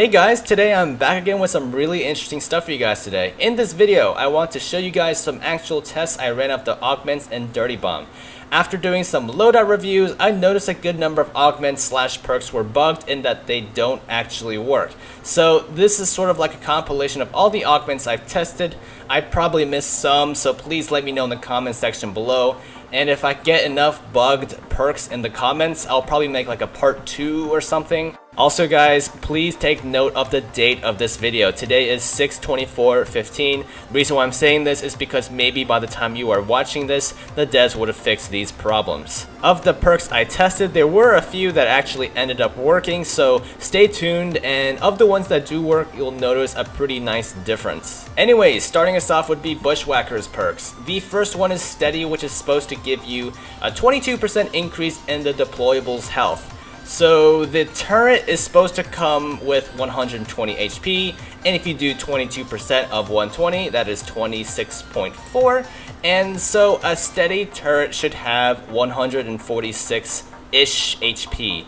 Hey guys, today I'm back again with some really interesting stuff for you guys today. In this video, I want to show you guys some actual tests I ran of the Augments and Dirty Bomb. After doing some loadout reviews, I noticed a good number of augments / perks were bugged in that they don't actually work. So this is sort of like a compilation of all the augments I've tested. I probably missed some, so please let me know in the comment section below. And if I get enough bugged perks in the comments, I'll probably make like a part 2 or something. Also guys, please take note of the date of this video. Today is 6/24/15. The reason why I'm saying this is because maybe by the time you are watching this, the devs would have fixed these problems. Of the perks I tested, there were a few that actually ended up working, so stay tuned, and of the ones that do work, you'll notice a pretty nice difference. Anyways, starting us off would be Bushwhackers perks. The first one is Steady, which is supposed to give you a 22% increase in the deployable's health. So the turret is supposed to come with 120 HP, and if you do 22% of 120, that is 26.4, and so a steady turret should have 146-ish HP.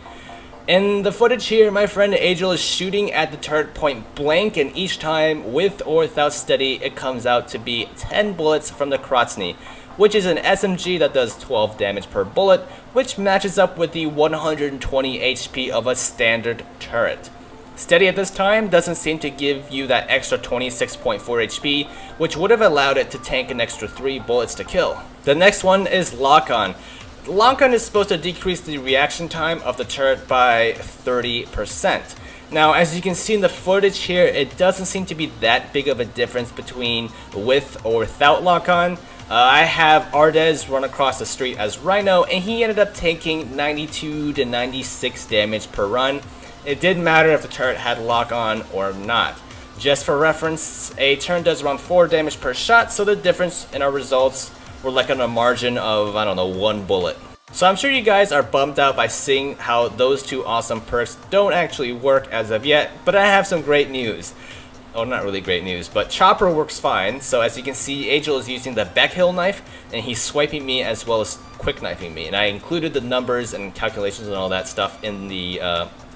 In the footage here, my friend Angel is shooting at the turret point blank, and each time, with or without steady, it comes out to be 10 bullets from the Krotzny, which is an SMG that does 12 damage per bullet, which matches up with the 120 HP of a standard turret. Steady at this time doesn't seem to give you that extra 26.4 HP, which would have allowed it to tank an extra 3 bullets to kill. The next one is Lock-On. Lock-On is supposed to decrease the reaction time of the turret by 30%. Now, as you can see in the footage here, it doesn't seem to be that big of a difference between with or without Lock-On. I have Ardez run across the street as Rhino, and he ended up taking 92 to 96 damage per run. It didn't matter if the turret had Lock-On or not. Just for reference, a turret does around 4 damage per shot, so the difference in our results were like on a margin of, I don't know, 1 bullet. So I'm sure you guys are bummed out by seeing how those two awesome perks don't actually work as of yet, but I have some great news. Oh, not really great news, but Chopper works fine. So as you can see, Angel is using the Beckhill knife, and he's swiping me as well as quick knifing me. And I included the numbers and calculations and all that stuff in the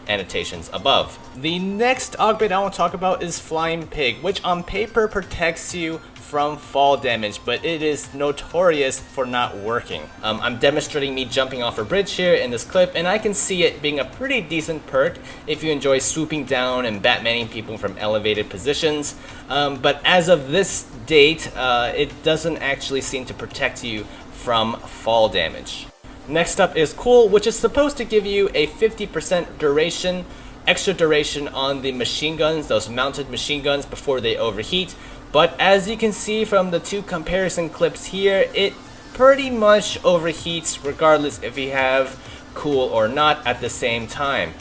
annotations above. The next augment I want to talk about is Flying Pig, which on paper protects you from fall damage, but it is notorious for not working. I'm demonstrating me jumping off a bridge here in this clip, and I can see it being a pretty decent perk if you enjoy swooping down and Batmaning people from elevated positions, but as of this date, it doesn't actually seem to protect you from fall damage. Next up is Cool, which is supposed to give you a 50% duration, extra duration on the machine guns, those mounted machine guns, before they overheat. But as you can see from the two comparison clips here, it pretty much overheats regardless if you have Cool or not at the same time.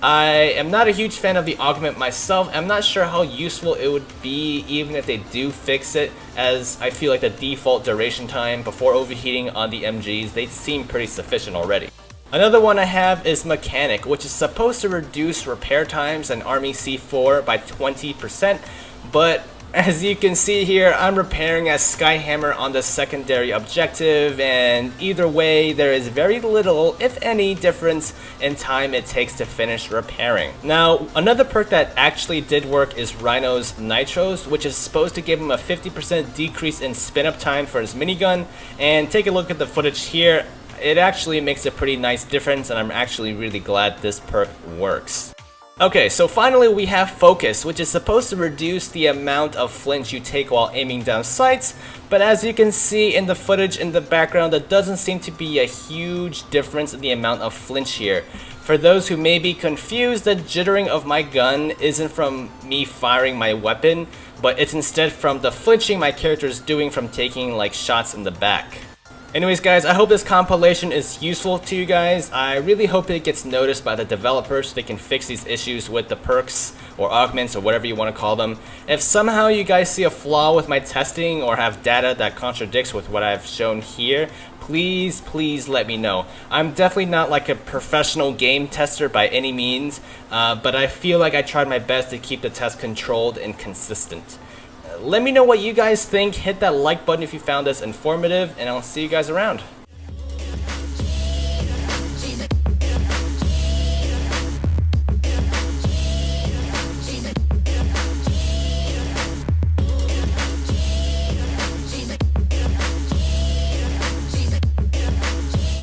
I am not a huge fan of the augment myself. I'm not sure how useful it would be even if they do fix it, as I feel like the default duration time before overheating on the MGs, they seem pretty sufficient already. Another one I have is Mechanic, which is supposed to reduce repair times in Army C4 by 20%, but as you can see here, I'm repairing as Skyhammer on the secondary objective, and either way, there is very little, if any, difference in time it takes to finish repairing. Now, another perk that actually did work is Rhino's Nitros, which is supposed to give him a 50% decrease in spin-up time for his minigun, and take a look at the footage here. It actually makes a pretty nice difference, and I'm actually really glad this perk works. Okay, so finally we have Focus, which is supposed to reduce the amount of flinch you take while aiming down sights, but as you can see in the footage in the background, there doesn't seem to be a huge difference in the amount of flinch here. For those who may be confused, the jittering of my gun isn't from me firing my weapon, but it's instead from the flinching my character is doing from taking like shots in the back. Anyways guys, I hope this compilation is useful to you guys. I really hope it gets noticed by the developers so they can fix these issues with the perks or augments or whatever you want to call them. If somehow you guys see a flaw with my testing or have data that contradicts with what I've shown here, please let me know. I'm definitely not like a professional game tester by any means, but I feel like I tried my best to keep the test controlled and consistent. Let me know what you guys think. Hit that like button if you found this informative, and I'll see you guys around.